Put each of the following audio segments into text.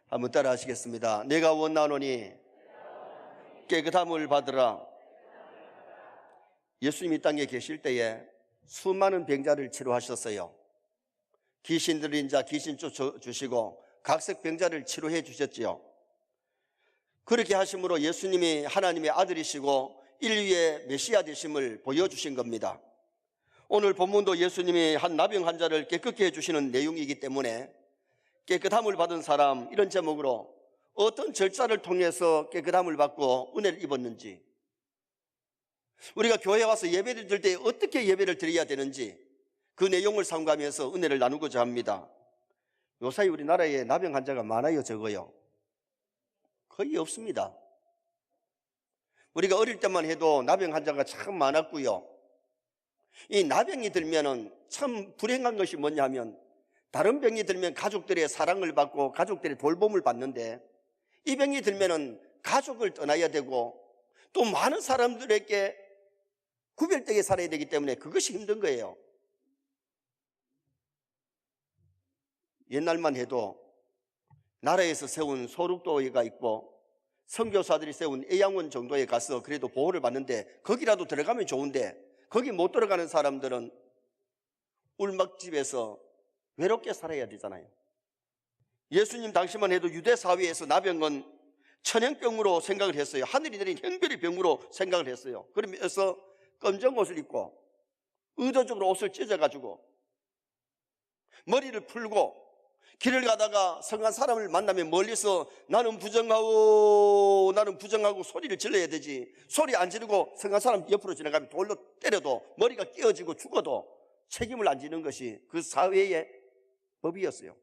한번 따라 하시겠습니다. 내가 원하노니 깨끗함을 받으라. 예수님이 땅에 계실 때에 수많은 병자를 치료하셨어요. 귀신 들린 자 귀신 쫓아주시고 각색 병자를 치료해 주셨지요. 그렇게 하심으로 예수님이 하나님의 아들이시고 인류의 메시아 되심을 보여주신 겁니다. 오늘 본문도 예수님이 한 나병 환자를 깨끗게 해주시는 내용이기 때문에 깨끗함을 받은 사람, 이런 제목으로 어떤 절차를 통해서 깨끗함을 받고 은혜를 입었는지, 우리가 교회에 와서 예배를 드릴 때 어떻게 예배를 드려야 되는지 그 내용을 삼가하면서 은혜를 나누고자 합니다. 요사이 우리나라에 나병 환자가 많아요, 적어요? 거의 없습니다. 우리가 어릴 때만 해도 나병 환자가 참 많았고요. 이 나병이 들면은 참 불행한 것이 뭐냐 하면, 다른 병이 들면 가족들의 사랑을 받고 가족들의 돌봄을 받는데, 이 병이 들면은 가족을 떠나야 되고 또 많은 사람들에게 구별되게 살아야 되기 때문에 그것이 힘든 거예요. 옛날만 해도 나라에서 세운 소록도가 있고 선교사들이 세운 애양원 정도에 가서 그래도 보호를 받는데, 거기라도 들어가면 좋은데 거기 못 들어가는 사람들은 울막집에서 외롭게 살아야 되잖아요. 예수님 당시만 해도 유대 사회에서 나병은 천연병으로 생각을 했어요. 하늘이 내린 형별의 병으로 생각을 했어요. 그러면서 검정 옷을 입고 의도적으로 옷을 찢어가지고 머리를 풀고 길을 가다가 성한 사람을 만나면 멀리서 나는 부정하고 소리를 질러야 되지, 소리 안 지르고 성한 사람 옆으로 지나가면 돌로 때려도 머리가 끼어지고 죽어도 책임을 안 지는 것이 그 사회의 법이었어요.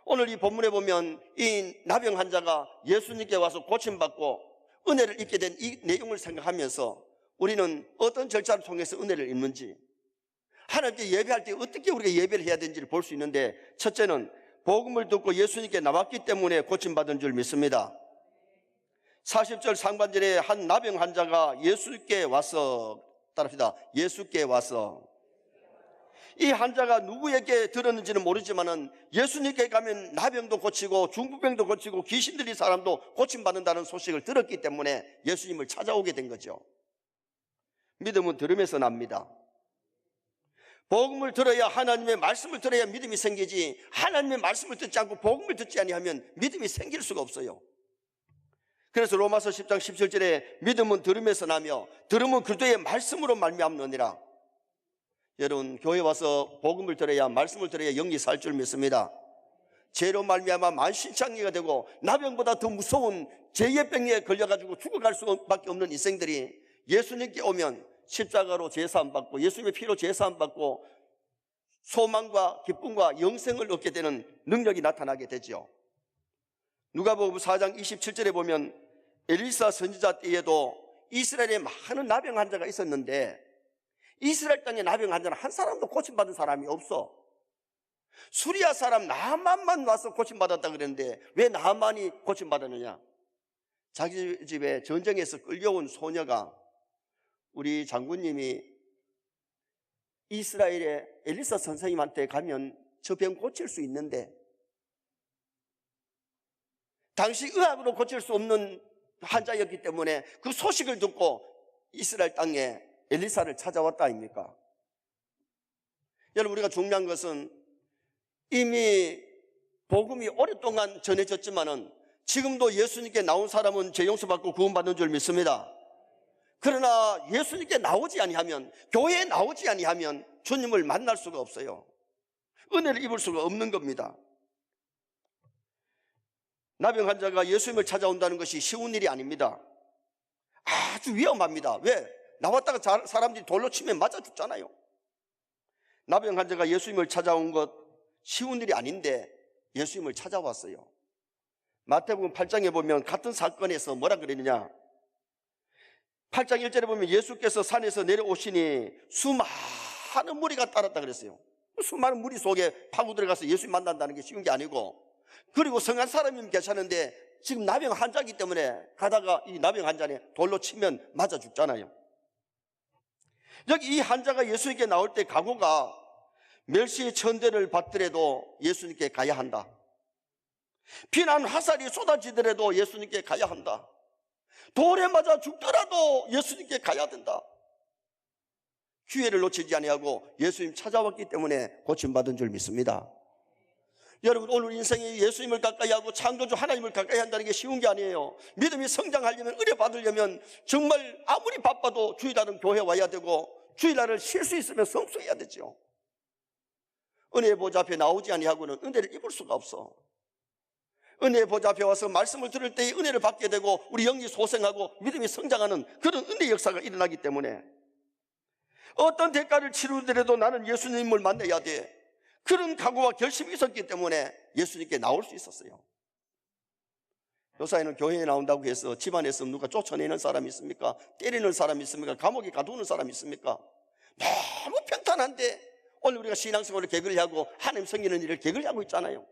오늘 이 본문에 보면 이 나병 환자가 예수님께 와서 고침받고 은혜를 입게 된 이 내용을 생각하면서 우리는 어떤 절차를 통해서 은혜를 입는지, 하나님께 예배할 때 어떻게 우리가 예배를 해야 되는지를 볼 수 있는데, 첫째는 복음을 듣고 예수님께 나왔기 때문에 고침받은 줄 믿습니다. 40절 상반절에 한 나병 환자가 예수께 와서, 따라합시다. 예수께 와서. 이 환자가 누구에게 들었는지는 모르지만은 예수님께 가면 나병도 고치고 중풍병도 고치고 귀신 들린 사람도 고침받는다는 소식을 들었기 때문에 예수님을 찾아오게 된 거죠. 믿음은 들으면서 납니다. 복음을 들어야, 하나님의 말씀을 들어야 믿음이 생기지, 하나님의 말씀을 듣지 않고 복음을 듣지 아니하면 믿음이 생길 수가 없어요. 그래서 로마서 10장 17절에 믿음은 들으면서 나며 들음은 그리스도의 말씀으로 말미암느니라. 여러분, 교회 와서 복음을 들어야, 말씀을 들어야 영이 살 줄 믿습니다. 죄로 말미암아 만신창이가 되고 나병보다 더 무서운 죄의 병에 걸려가지고 죽어갈 수밖에 없는 인생들이 예수님께 오면 십자가로 제사함 받고 예수님의 피로 제사함 받고 소망과 기쁨과 영생을 얻게 되는 능력이 나타나게 되죠. 누가복음 4장 27절에 보면 엘리사 선지자 때에도 이스라엘에 많은 나병 환자가 있었는데 이스라엘 땅에 나병 환자는 한 사람도 고침받은 사람이 없어. 수리아 사람 나만만 와서 고침받았다 그랬는데 왜 나만이 고침받았느냐? 자기 집에 전쟁에서 끌려온 소녀가, 우리 장군님이 이스라엘의 엘리사 선생님한테 가면 저 병 고칠 수 있는데, 당시 의학으로 고칠 수 없는 환자였기 때문에 그 소식을 듣고 이스라엘 땅에 엘리사를 찾아왔다 아닙니까? 여러분, 우리가 중요한 것은 이미 복음이 오랫동안 전해졌지만은 지금도 예수님께 나온 사람은 죄 용서받고 구원받는 줄 믿습니다. 그러나 예수님께 나오지 아니하면, 교회에 나오지 아니하면 주님을 만날 수가 없어요. 은혜를 입을 수가 없는 겁니다. 나병 환자가 예수님을 찾아온다는 것이 쉬운 일이 아닙니다. 아주 위험합니다. 왜? 나왔다가 사람들이 돌로 치면 맞아 죽잖아요. 나병 환자가 예수님을 찾아온 것, 쉬운 일이 아닌데 예수님을 찾아왔어요. 마태복음 8장에 보면 같은 사건에서 뭐라 그랬느냐, 8장 1절에 보면 예수께서 산에서 내려오시니 수많은 무리가 따랐다 그랬어요. 수많은 무리 속에 파고 들어가서 예수님 만난다는 게 쉬운 게 아니고, 그리고 성한 사람이면 괜찮은데 지금 나병 환자이기 때문에 가다가 이 나병 환자네 돌로 치면 맞아 죽잖아요. 여기 이 환자가 예수님께 나올 때 각오가 멸시의 천대를 받더라도 예수님께 가야 한다. 비난 화살이 쏟아지더라도 예수님께 가야 한다. 돌에 맞아 죽더라도 예수님께 가야 된다. 기회를 놓치지 아니하고 예수님 찾아왔기 때문에 고침받은 줄 믿습니다. 여러분, 오늘 인생에 예수님을 가까이 하고 창조주 하나님을 가까이 한다는 게 쉬운 게 아니에요. 믿음이 성장하려면, 은혜 받으려면 정말 아무리 바빠도 주일날은 교회 와야 되고 주일날을 쉴 수 있으면 성수해야 되죠. 은혜의 보좌 앞에 나오지 아니하고는 은혜를 입을 수가 없어. 은혜의 보좌 앞에 와서 말씀을 들을 때에 은혜를 받게 되고 우리 영이 소생하고 믿음이 성장하는 그런 은혜의 역사가 일어나기 때문에 어떤 대가를 치르더라도 나는 예수님을 만나야 돼, 그런 각오와 결심이 있었기 때문에 예수님께 나올 수 있었어요. 요사이는 교회에 나온다고 해서 집안에서 누가 쫓아내는 사람이 있습니까? 때리는 사람이 있습니까? 감옥에 가두는 사람이 있습니까? 너무 평탄한데 오늘 우리가 신앙생활을 개걸하고 하나님 섬기는 일을 개걸하고 있잖아요.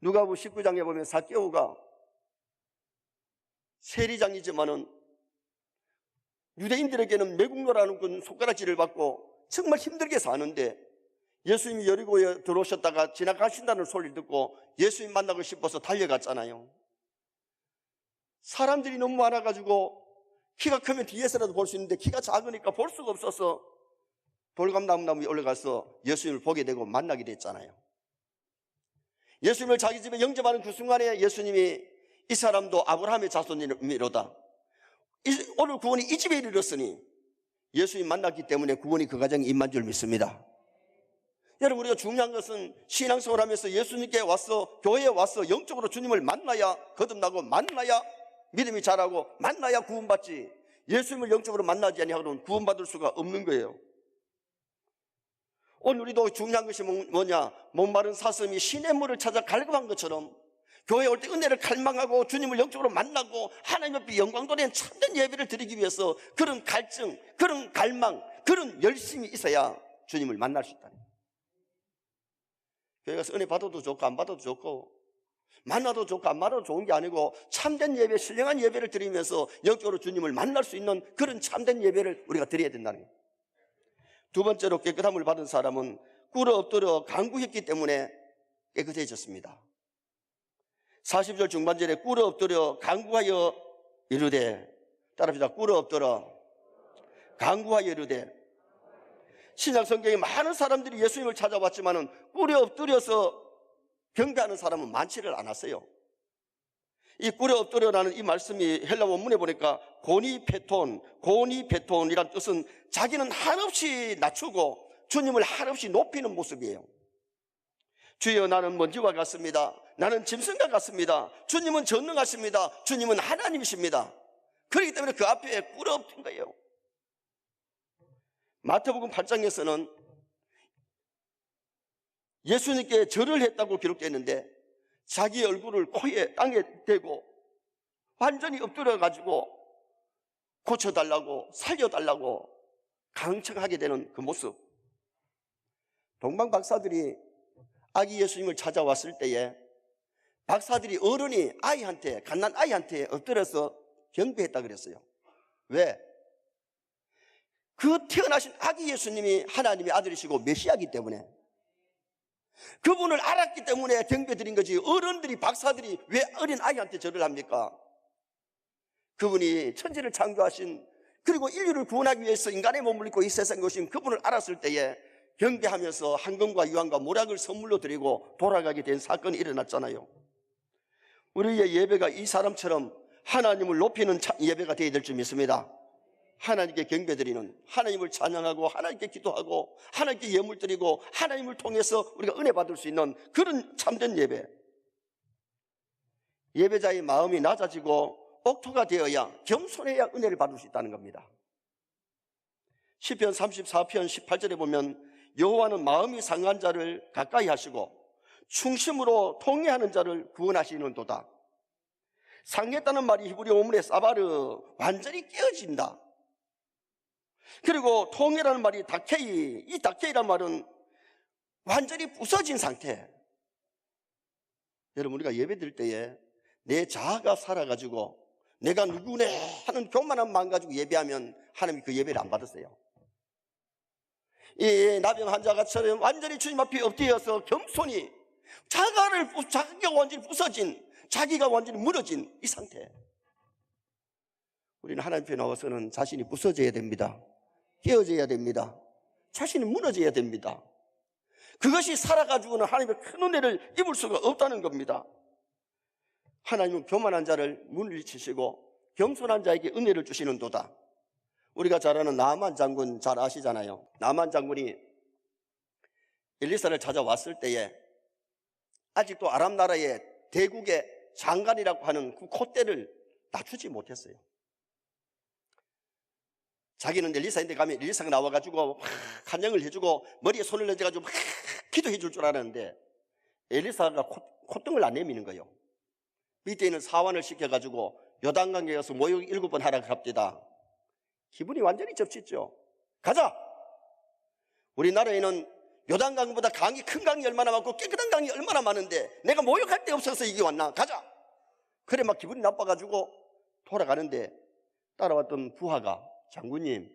누가복음 19장에 보면 삭개오가 세리장이지만은 유대인들에게는 매국노라는 그 손가락질을 받고 정말 힘들게 사는데, 예수님이 여리고에 들어오셨다가 지나가신다는 소리를 듣고 예수님 만나고 싶어서 달려갔잖아요. 사람들이 너무 많아가지고 키가 크면 뒤에서라도 볼 수 있는데 키가 작으니까 볼 수가 없어서 돌감나무에 올라가서 예수님을 보게 되고 만나게 됐잖아요. 예수님을 자기 집에 영접하는 그 순간에 예수님이 이 사람도 아브라함의 자손이로다, 오늘 구원이 이 집에 이르렀으니 예수님 만났기 때문에 구원이 그 가정에 임한 줄 믿습니다. 여러분, 우리가 중요한 것은 신앙생활하면서 예수님께 와서, 교회에 와서 영적으로 주님을 만나야 거듭나고, 만나야 믿음이 자라고, 만나야 구원받지, 예수님을 영적으로 만나지 아니하고는 구원받을 수가 없는 거예요. 오늘 우리도 중요한 것이 뭐냐, 목마른 사슴이 시냇물을 찾아 갈급한 것처럼 교회에 올 때 은혜를 갈망하고 주님을 영적으로 만나고 하나님 앞에 영광 돌리는 참된 예배를 드리기 위해서 그런 갈증, 그런 갈망, 그런 열심이 있어야 주님을 만날 수 있다. 교회 가서 은혜 받아도 좋고 안 받아도 좋고, 만나도 좋고 안 만나도 좋은 게 아니고 참된 예배, 신령한 예배를 드리면서 영적으로 주님을 만날 수 있는 그런 참된 예배를 우리가 드려야 된다는 거예요. 두 번째로 깨끗함을 받은 사람은 꿇어 엎드려 간구했기 때문에 깨끗해졌습니다. 40절 중반절에 꿇어 엎드려 간구하여 이르되, 따라합시다. 꿇어 엎드려 간구하여 이르되. 신약 성경에 많은 사람들이 예수님을 찾아왔지만은 꿇어 엎드려서 경배하는 사람은 많지를 않았어요. 이 꿇어 엎드려라는 이 말씀이 헬라 원문에 보니까 고니페톤이란 뜻은 자기는 한없이 낮추고 주님을 한없이 높이는 모습이에요. 주여, 나는 먼지와 같습니다. 나는 짐승과 같습니다. 주님은 전능하십니다. 주님은 하나님이십니다. 그렇기 때문에 그 앞에 꿇어 엎은 거예요. 마태복음 8장에서는 예수님께 절을 했다고 기록되어 있는데 자기 얼굴을 코에 땅에 대고 완전히 엎드려가지고 고쳐달라고, 살려달라고 강청하게 되는 그 모습. 동방 박사들이 아기 예수님을 찾아왔을 때에 박사들이 어른이 아이한테, 갓난 아이한테 엎드려서 경배했다 그랬어요. 왜? 그 태어나신 아기 예수님이 하나님의 아들이시고 메시아이기 때문에, 그분을 알았기 때문에 경배드린 거지, 어른들이, 박사들이 왜 어린 아이한테 절을 합니까? 그분이 천지를 창조하신, 그리고 인류를 구원하기 위해서 인간의 몸을 입고 이 세상에 오신 그분을 알았을 때에 경배하면서 한금과 유황과 모략을 선물로 드리고 돌아가게 된 사건이 일어났잖아요. 우리의 예배가 이 사람처럼 하나님을 높이는 예배가 되어야 될 줄 믿습니다. 하나님께 경배드리는, 하나님을 찬양하고 하나님께 기도하고 하나님께 예물 드리고 하나님을 통해서 우리가 은혜 받을 수 있는 그런 참된 예배. 예배자의 마음이 낮아지고 옥토가 되어야, 겸손해야 은혜를 받을 수 있다는 겁니다. 시편 34편 18절에 보면 여호와는 마음이 상한 자를 가까이 하시고 충심으로 통회하는 자를 구원하시는도다. 상했다는 말이 히브리 어문의 사바르, 완전히 깨어진다. 그리고 통회라는 말이 다케이, 이 다케이란 말은 완전히 부서진 상태. 여러분, 우리가 예배 드릴 때에 내 자아가 살아가지고 내가 누구네 하는 교만한 마음 가지고 예배하면 하나님이 그 예배를 안 받으세요. 이 나병 환자가처럼 완전히 주님 앞에 엎드려서 겸손히 자기가 완전히 부서진, 자기가 완전히 무너진 이 상태. 우리는 하나님 앞에 나와서는 자신이 부서져야 됩니다. 깨어져야 됩니다. 자신이 무너져야 됩니다. 그것이 살아가지고는 하나님의 큰 은혜를 입을 수가 없다는 겁니다. 하나님은 교만한 자를 물리치시고 겸손한 자에게 은혜를 주시는도다. 우리가 잘 아는 나만 장군 잘 아시잖아요. 나만 장군이 엘리사를 찾아왔을 때에 아직도 아람 나라의 대국의 장관이라고 하는 그 콧대를 낮추지 못했어요. 자기는 엘리사인데 가면 엘리사가 나와가지고 간영을 해주고 머리에 손을 얹어가지고 기도해 줄 줄 알았는데 엘리사가 콧등을 안 내미는 거예요. 밑에 있는 사환을 시켜가지고 요단강에 가서 모욕 7번 하라 그럽니다. 기분이 완전히 접쳤죠. 가자! 우리나라에는 요단강보다 강이, 큰 강이 얼마나 많고 깨끗한 강이 얼마나 많은데 내가 모욕할 데 없어서 이게 왔나? 가자! 그래 막 기분이 나빠가지고 돌아가는데 따라왔던 부하가, 장군님,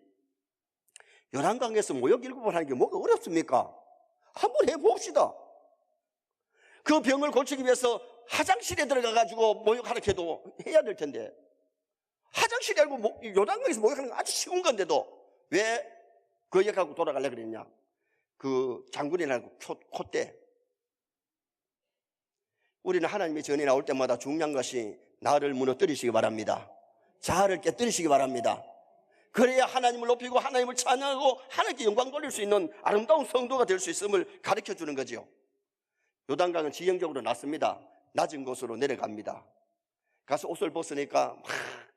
요단강에서 모욕 7번 하는 게 뭐가 어렵습니까? 한번 해봅시다. 그 병을 고치기 위해서 화장실에 들어가가지고 모욕하는 해도 해야 될 텐데, 화장실이 아니고 요단강에서 모욕하는 건 아주 쉬운 건데도 왜 그 역하고 돌아가려고 그랬냐? 그 장군이라고 콧대. 우리는 하나님의 전에 나올 때마다 중요한 것이 나를 무너뜨리시기 바랍니다. 자아를 깨뜨리시기 바랍니다. 그래야 하나님을 높이고 하나님을 찬양하고 하나님께 영광 돌릴 수 있는 아름다운 성도가 될 수 있음을 가르쳐주는 거죠. 요단강은 지형적으로 낮습니다. 낮은 곳으로 내려갑니다. 가서 옷을 벗으니까 막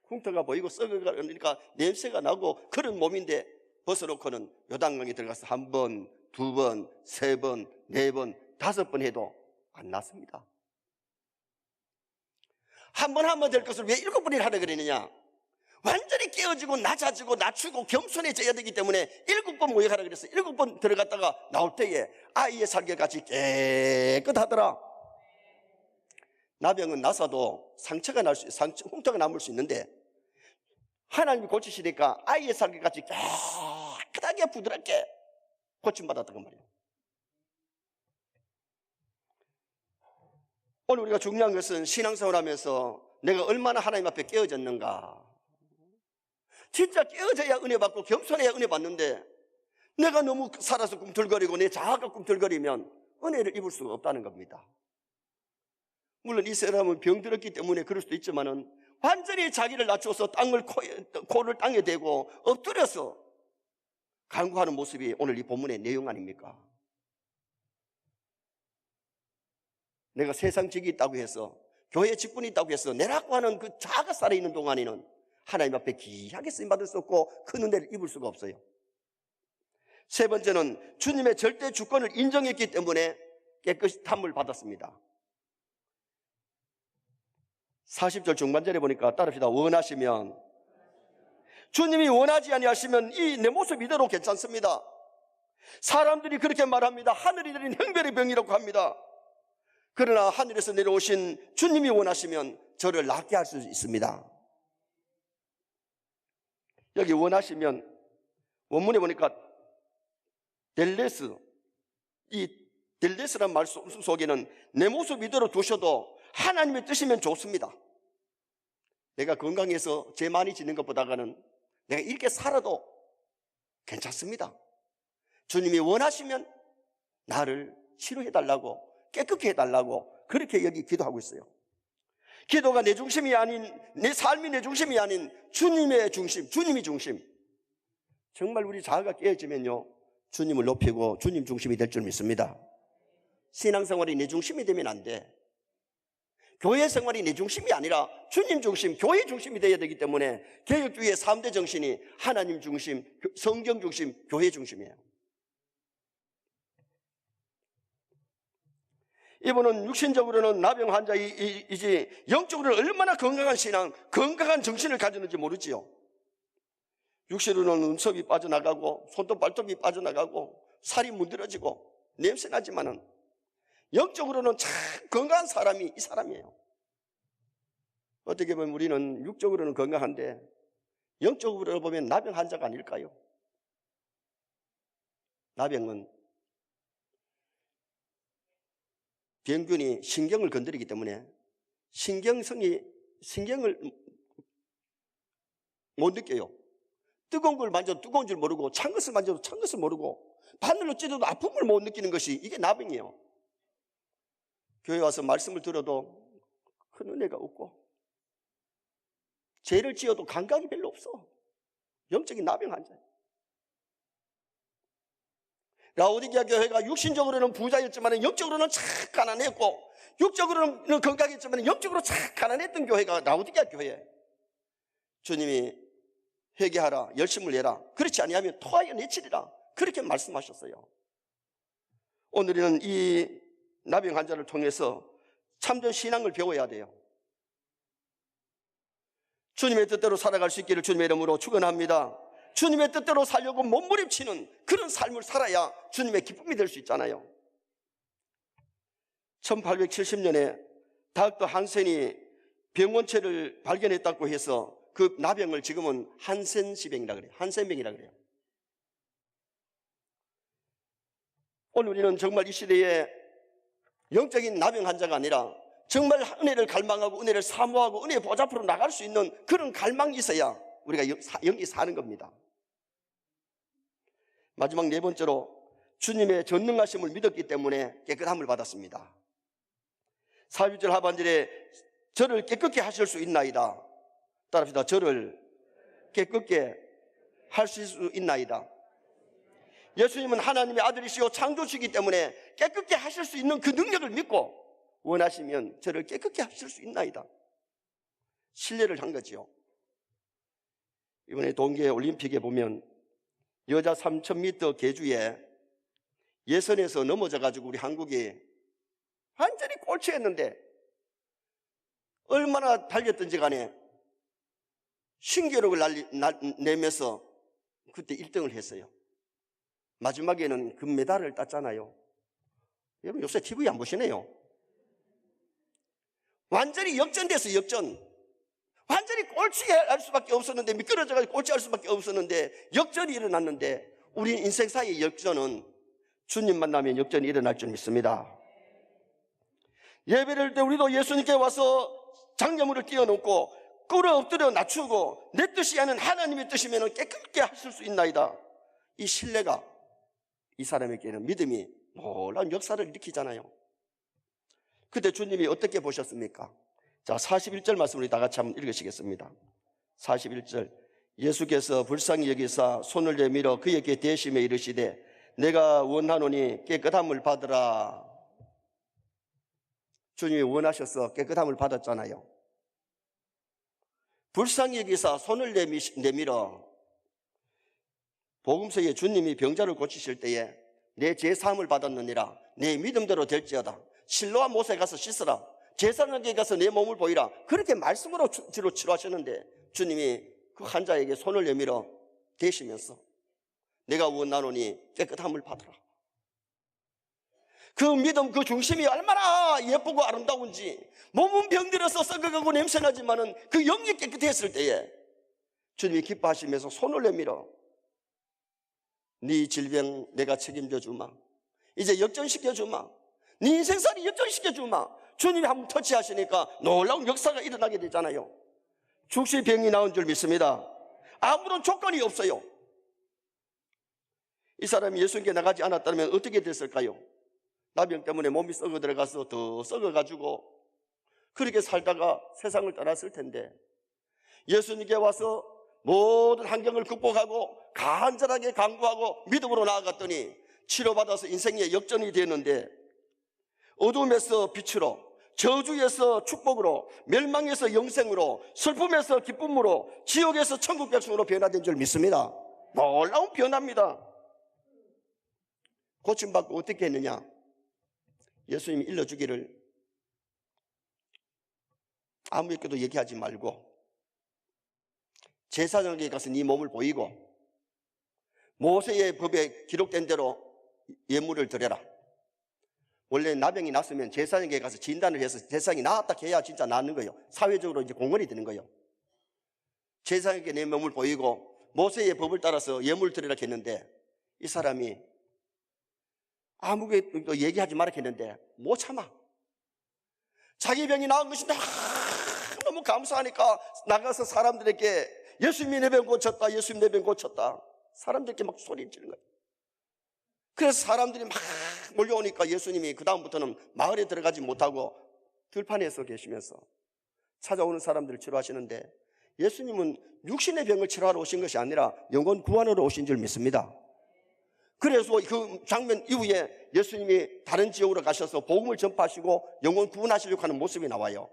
흉터가 보이고 썩어가니까 냄새가 나고 그런 몸인데 벗어놓고는 요단강에 들어가서 1번, 2번, 3번, 4번, 5번 해도 안 났습니다. 한 번 될 것을 왜 7번이나 하라 그러느냐? 완전히 깨어지고 낮아지고 낮추고 겸손해져야 되기 때문에 7번 모욕하라 그랬어요. 7번 들어갔다가 나올 때에 아이의 살결같이 깨끗하더라. 나병은 나서도 흉터가 남을 수 있는데 하나님이 고치시니까 아이의 살결같이 깨끗하게 부드럽게 고침받았던 말이에요. 오늘 우리가 중요한 것은 신앙생활하면서 내가 얼마나 하나님 앞에 깨어졌는가. 진짜 깨어져야 은혜 받고 겸손해야 은혜 받는데 내가 너무 살아서 꿈틀거리고 내 자아가 꿈틀거리면 은혜를 입을 수가 없다는 겁니다. 물론 이 사람은 병들었기 때문에 그럴 수도 있지만은 완전히 자기를 낮춰서 코를 땅에 대고 엎드려서 간구하는 모습이 오늘 이 본문의 내용 아닙니까? 내가 세상 직이 있다고 해서 교회 직분이 있다고 해서 내라고 하는 그 자아가 살아있는 동안에는 하나님 앞에 귀하게 쓰임받을 수 없고 큰 은혜를 입을 수가 없어요. 세 번째는 주님의 절대 주권을 인정했기 때문에 깨끗함을 받았습니다. 40절 중반절에 보니까 따릅시다. 원하시면, 주님이 원하지 아니하시면 이 내 모습 이대로 괜찮습니다. 사람들이 그렇게 말합니다. 하늘이 내린 형별의 병이라고 합니다. 그러나 하늘에서 내려오신 주님이 원하시면 저를 낫게 할 수 있습니다. 여기 원하시면 원문에 보니까 델레스, 이 델레스란 말 속에는 내 모습 이대로 두셔도 하나님의 뜻이면 좋습니다. 내가 건강해서 죄 많이 짓는 것보다는 내가 이렇게 살아도 괜찮습니다. 주님이 원하시면 나를 치료해달라고, 깨끗게 해달라고 그렇게 여기 기도하고 있어요. 기도가 내 중심이 아닌, 내 삶이 내 중심이 아닌 주님의 중심, 주님이 중심. 정말 우리 자아가 깨어지면요 주님을 높이고 주님 중심이 될 줄 믿습니다. 신앙생활이 내 중심이 되면 안 돼. 교회 생활이 내 중심이 아니라 주님 중심, 교회 중심이 되어야 되기 때문에 개혁주의의 3대 정신이 하나님 중심, 성경 중심, 교회 중심이에요. 이분은 육신적으로는 나병 환자이지 영적으로는 얼마나 건강한 신앙, 건강한 정신을 가졌는지 모르지요. 육신으로는 눈썹이 빠져나가고 손톱 발톱이 빠져나가고 살이 문드러지고 냄새나지만은 영적으로는 참 건강한 사람이 이 사람이에요. 어떻게 보면 우리는 육적으로는 건강한데 영적으로 보면 나병 환자가 아닐까요? 나병은 병균이 신경을 건드리기 때문에 신경을 못 느껴요. 뜨거운 걸 만져도 뜨거운 줄 모르고 찬 것을 만져도 찬 것을 모르고 바늘로 찌르도 아픔을 못 느끼는 것이 이게 나병이에요. 교회 와서 말씀을 들어도 큰 은혜가 없고 죄를 지어도 감각이 별로 없어. 영적인 나병 환자예요. 라오디게아 교회가 육신적으로는 부자였지만 영적으로는 참 가난했고 육적으로는 건강했지만 영적으로 참 가난했던 교회가 라오디게아 교회. 주님이 회개하라, 열심을 내라, 그렇지 아니하면 토하여 내치리라, 그렇게 말씀하셨어요. 오늘은 이 나병 환자를 통해서 참된 신앙을 배워야 돼요. 주님의 뜻대로 살아갈 수 있기를 주님의 이름으로 축원합니다. 주님의 뜻대로 살려고 몸부림치는 그런 삶을 살아야 주님의 기쁨이 될 수 있잖아요. 1870년에 다학도 한센이 병원체를 발견했다고 해서 그 나병을 지금은 한센시병이라 그래요. 한센병이라 그래요. 오늘 우리는 정말 이 시대에 영적인 나병 환자가 아니라 정말 은혜를 갈망하고 은혜를 사모하고 은혜의 보좌 앞으로 나갈 수 있는 그런 갈망이 있어야 우리가 영이 사는 겁니다. 마지막 네 번째로 주님의 전능하심을 믿었기 때문에 깨끗함을 받았습니다. 4절 하반절에 저를 깨끗게 하실 수 있나이다. 따라합시다. 저를 깨끗게 하실 수 있나이다. 예수님은 하나님의 아들이시고 창조주이기 때문에 깨끗게 하실 수 있는 그 능력을 믿고 원하시면 저를 깨끗게 하실 수 있나이다. 신뢰를 한 거지요. 이번에 동계 올림픽에 보면 여자 3000m 계주에 예선에서 넘어져가지고 우리 한국이 완전히 꼴찌했는데 얼마나 달렸든지 간에 신기록을 내면서 그때 1등을 했어요. 마지막에는 금메달을 땄잖아요. 여러분 요새 TV 안 보시네요. 완전히 역전됐어요. 역전. 완전히 꼴찌할 수밖에 없었는데, 미끄러져가지고 꼴찌할 수밖에 없었는데 역전이 일어났는데, 우리 인생 사이의 역전은 주님 만나면 역전이 일어날 줄 믿습니다. 예배를 때 우리도 예수님께 와서 장려물을 띄워놓고 꿇어 엎드려 낮추고 내 뜻이 아닌 하나님의 뜻이면 깨끗게 하실 수 있나이다. 이 신뢰가 이 사람에게는 믿음이 놀라운 역사를 일으키잖아요. 그때 주님이 어떻게 보셨습니까? 자, 41절 말씀을 다 같이 한번 읽으시겠습니다. 41절. 예수께서 불쌍히 여기사 손을 내밀어 그에게 대심에 이르시되 내가 원하노니 깨끗함을 받으라. 주님이 원하셔서 깨끗함을 받았잖아요. 불쌍히 여기사 손을 내밀어. 복음서에 주님이 병자를 고치실 때에 내 죄사함을 받았느니라, 내 믿음대로 될지어다, 실로암 못에 가서 씻으라, 제사장에게 가서 내 몸을 보이라, 그렇게 말씀으로 주로 치료하셨는데 주님이 그 환자에게 손을 내밀어 대시면서 내가 원하노니 깨끗함을 받으라. 그 믿음, 그 중심이 얼마나 예쁘고 아름다운지, 몸은 병들어서 썩어가고 냄새나지만은 그 영이 깨끗했을 때에 주님이 기뻐하시면서 손을 내밀어 네 질병 내가 책임져 주마, 이제 역전시켜 주마, 네 인생살이 역전시켜 주마. 주님이 한번 터치하시니까 놀라운 역사가 일어나게 되잖아요. 죽시 병이 나온 줄 믿습니다. 아무런 조건이 없어요. 이 사람이 예수님께 나가지 않았다면 어떻게 됐을까요? 나병 때문에 몸이 썩어 들어가서 더 썩어가지고 그렇게 살다가 세상을 떠났을 텐데, 예수님께 와서 모든 환경을 극복하고 간절하게 간구하고 믿음으로 나아갔더니 치료받아서 인생의 역전이 되었는데, 어둠에서 빛으로, 저주에서 축복으로, 멸망에서 영생으로, 슬픔에서 기쁨으로, 지옥에서 천국 백성으로 변화된 줄 믿습니다. 놀라운 변화입니다. 고침받고 어떻게 했느냐? 예수님이 일러주기를 아무에게도 얘기하지 말고 제사장에게 가서 네 몸을 보이고 모세의 법에 기록된 대로 예물을 드려라. 원래 나병이 났으면 제사장에게 가서 진단을 해서 제사장이 나았다 해야 진짜 낫는 거예요. 사회적으로 이제 공헌이 되는 거예요. 제사장에게 내 몸을 보이고 모세의 법을 따라서 예물을 드리라 했는데 이 사람이 아무것도 얘기하지 말라 했는데 못 참아. 자기 병이 나은 것이 너무 감사하니까 나가서 사람들에게 예수님이 내 병 고쳤다, 예수님 내 병 고쳤다. 사람들에게 막 소리 지르는 거예요. 그래서 사람들이 막 몰려오니까 예수님이 그 다음부터는 마을에 들어가지 못하고 들판에서 계시면서 찾아오는 사람들을 치료하시는데, 예수님은 육신의 병을 치료하러 오신 것이 아니라 영혼 구원하러 오신 줄 믿습니다. 그래서 그 장면 이후에 예수님이 다른 지역으로 가셔서 복음을 전파하시고 영혼 구원하시려고 하는 모습이 나와요.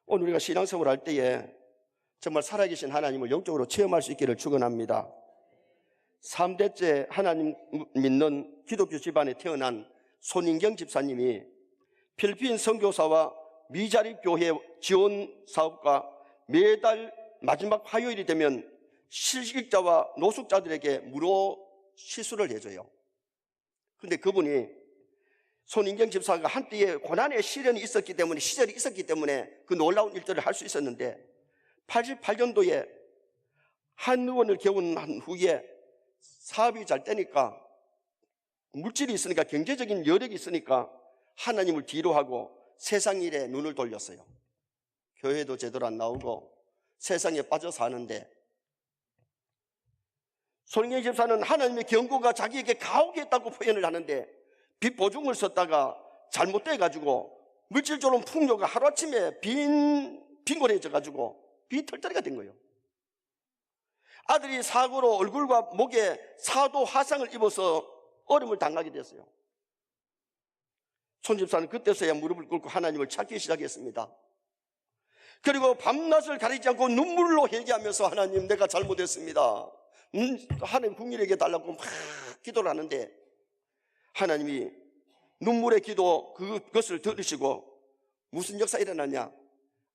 오늘 우리가 신앙생활을 할 때에 정말 살아계신 하나님을 영적으로 체험할 수 있기를 축원합니다. 3대째 하나님 믿는 기독교 집안에 태어난 손인경 집사님이 필리핀 선교사와 미자립 교회 지원 사업과 매달 마지막 화요일이 되면 실직자와 노숙자들에게 무료 시술을 해줘요. 그런데 그분이, 손인경 집사가 한때에 고난의 시련이 있었기 때문에, 시절이 있었기 때문에 그 놀라운 일들을 할 수 있었는데 88년도에 한 의원을 개원한 후에 사업이 잘 되니까, 물질이 있으니까, 경제적인 여력이 있으니까 하나님을 뒤로 하고 세상 일에 눈을 돌렸어요. 교회도 제대로 안 나오고 세상에 빠져 사는데, 손인경 집사는 하나님의 경고가 자기에게 가혹했다고 표현을 하는데, 빚 보증을 썼다가 잘못돼가지고 물질적으로 풍요가 하루아침에 빈곤해져가지고 빈털터리가 된 거예요. 아들이 사고로 얼굴과 목에 사도 화상을 입어서 어려움을 당하게 됐어요. 손 집사는 그때서야 무릎을 꿇고 하나님을 찾기 시작했습니다. 그리고 밤낮을 가리지 않고 눈물로 회개하면서, 하나님, 내가 잘못했습니다, 하나님 국민에게 달라고 막 기도를 하는데, 하나님이 눈물의 기도 그것을 들으시고 무슨 역사 일어났냐?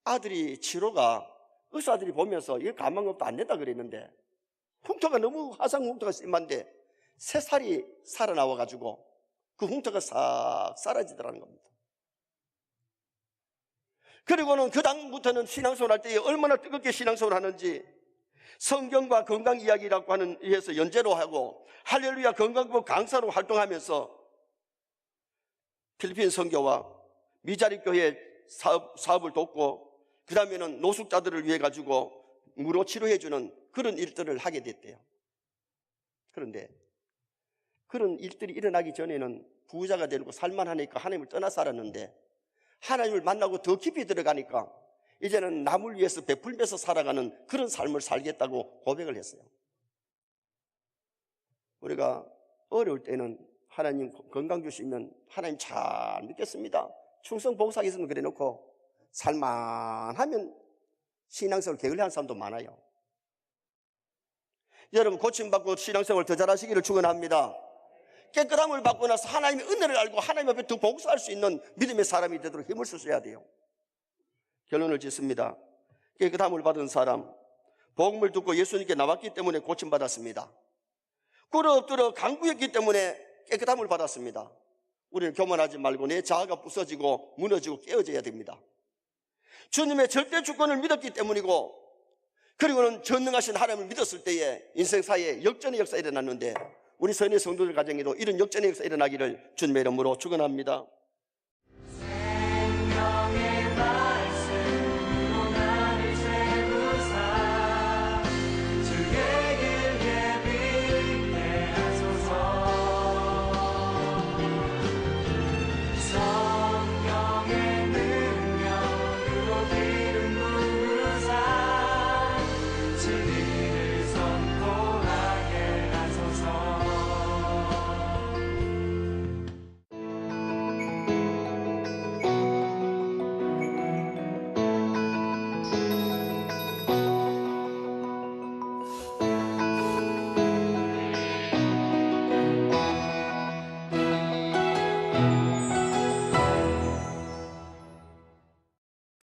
아들이 치료가, 의사들이 보면서 이거 가망업도 안 된다 그랬는데 흉터가 너무, 화상 흉터가 심한데 새살이 살아나와가지고 그 흉터가 싹 사라지더라는 겁니다. 그리고는 그 다음부터는 신앙생활 할 때 얼마나 뜨겁게 신앙생활 하는지, 성경과 건강 이야기라고 하는 위해서 연재로 하고 할렐루야 건강법 강사로 활동하면서 필리핀 선교와 미자립 교회 사업을 돕고, 그 다음에는 노숙자들을 위해 가지고 무료 치료해주는 그런 일들을 하게 됐대요. 그런데 그런 일들이 일어나기 전에는 부자가 되고 살만하니까 하나님을 떠나 살았는데, 하나님을 만나고 더 깊이 들어가니까 이제는 남을 위해서 베풀면서 살아가는 그런 삶을 살겠다고 고백을 했어요. 우리가 어려울 때는 하나님 건강 주시면 하나님 잘 믿겠습니다, 충성 봉사하겠습니다 그래 놓고 살만하면 신앙생활 게을리한 사람도 많아요. 여러분, 고침받고 신앙생활 더 잘하시기를 축원합니다. 깨끗함을 받고 나서 하나님의 은혜를 알고 하나님 앞에 더 봉사할 수 있는 믿음의 사람이 되도록 힘을 쓰셔야 돼요. 결론을 짓습니다. 깨끗함을 받은 사람, 복음을 듣고 예수님께 나왔기 때문에 고침받았습니다. 꿇어 엎드려 간구했기 때문에 깨끗함을 받았습니다. 우리는 교만하지 말고 내 자아가 부서지고 무너지고 깨어져야 됩니다. 주님의 절대 주권을 믿었기 때문이고, 그리고는 전능하신 하나님을 믿었을 때에 인생사에 역전의 역사가 일어났는데, 우리 선의 성도들 가정에도 이런 역전의 역사가 일어나기를 주님의 이름으로 축원합니다.